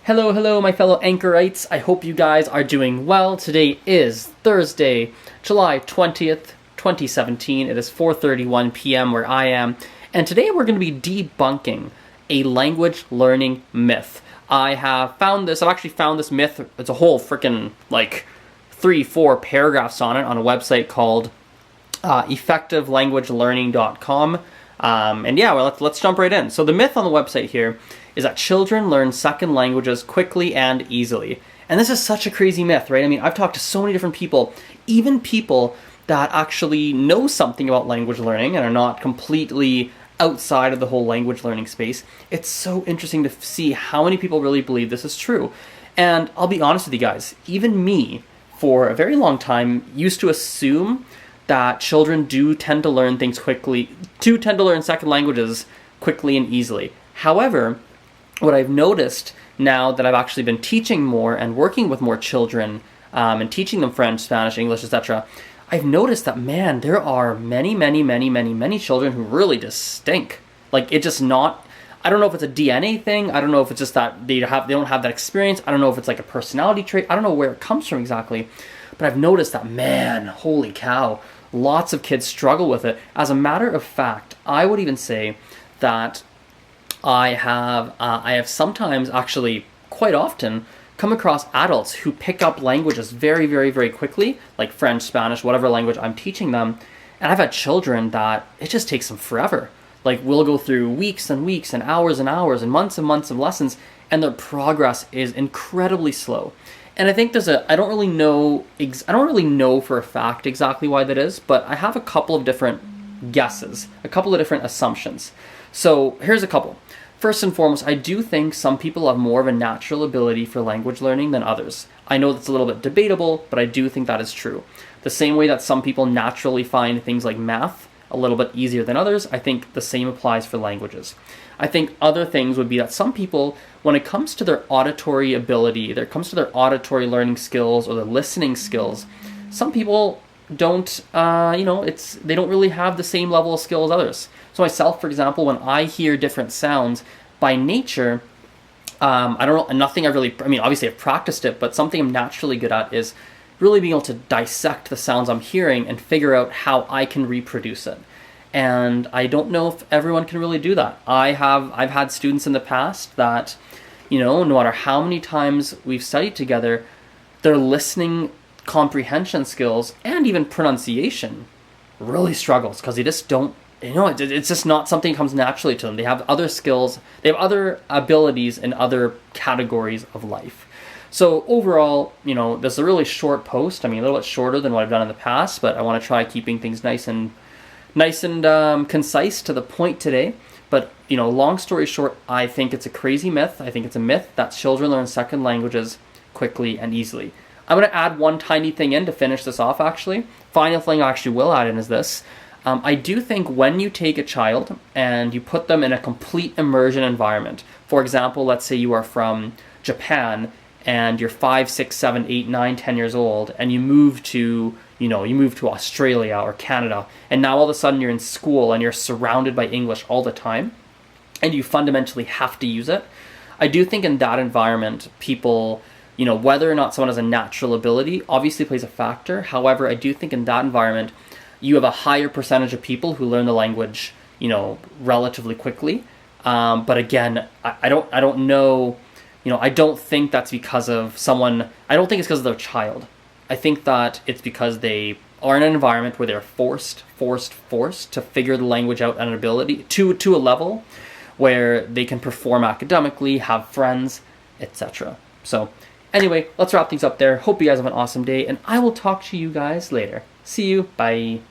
Hello, hello, my fellow anchorites. I hope you guys are doing well. Today is Thursday, July 20th, 2017. It is 4:31 p.m. where I am. And today we're going to be debunking a language learning myth. I've actually found this myth. It's a whole freaking, 3-4 paragraphs on it on a website called effectivelanguagelearning.com. Let's jump right in. So the myth on the website here is that children learn second languages quickly and easily. And this is such a crazy myth, right? I mean, I've talked to so many different people, even people that actually know something about language learning and are not completely outside of the whole language learning space. It's so interesting to see how many people really believe this is true. And I'll be honest with you guys, even me, for a very long time, used to assume that children do tend to learn things quickly, tend to learn second languages quickly and easily. However, what I've noticed now that I've actually been teaching more and working with more children and teaching them French, Spanish, English, etc., I've noticed that, man, there are many children who really just stink. It's just not, I don't know if it's a DNA thing, I don't know if it's just that they don't have that experience, I don't know if it's like a personality trait, I don't know where it comes from exactly, but I've noticed that, man, holy cow, lots of kids struggle with it. As a matter of fact, I would even say that I have sometimes, actually quite often, come across adults who pick up languages very quickly, like French, Spanish, whatever language I'm teaching them. And I've had children that it just takes them forever. We'll go through weeks and weeks and hours and months of lessons, and their progress is incredibly slow. And I think I don't really know for a fact exactly why that is, but I have a couple of different guesses, a couple of different assumptions. So here's a couple. First and foremost, I do think some people have more of a natural ability for language learning than others. I know that's a little bit debatable, but I do think that is true. The same way that some people naturally find things like math a little bit easier than others, I think the same applies for languages. I think other things would be that some people, when it comes to their auditory ability, when it comes to their auditory learning skills or their listening skills, some people don't, they don't really have the same level of skill as others. So myself, for example, when I hear different sounds, by nature, I don't know, obviously I've practiced it, but something I'm naturally good at is really being able to dissect the sounds I'm hearing and figure out how I can reproduce it. And I don't know if everyone can really do that. I've had students in the past that, no matter how many times we've studied together, their listening comprehension skills and even pronunciation really struggles because they just don't, it's just not something that comes naturally to them. They have other skills, they have other abilities in other categories of life. So overall, this is a really short post. A little bit shorter than what I've done in the past, but I want to try keeping things nice and concise to the point today. But, long story short, I think it's a crazy myth. I think it's a myth that children learn second languages quickly and easily. I'm going to add one tiny thing in to finish this off, actually. Final thing I actually will add in is this. I do think when you take a child and you put them in a complete immersion environment, for example, let's say you are from Japan and you're 5, 6, 7, 8, 9, 10 years old, and you move to Australia or Canada, and now all of a sudden you're in school and you're surrounded by English all the time, and you fundamentally have to use it. I do think in that environment, people, whether or not someone has a natural ability obviously plays a factor. However, I do think in that environment, you have a higher percentage of people who learn the language, relatively quickly. But again, I don't know, I don't think that's because of someone, I don't think it's because of their child. I think that it's because they are in an environment where they're forced to figure the language out and an ability to a level where they can perform academically, have friends, etc. So anyway, let's wrap things up there. Hope you guys have an awesome day, and I will talk to you guys later. See you. Bye.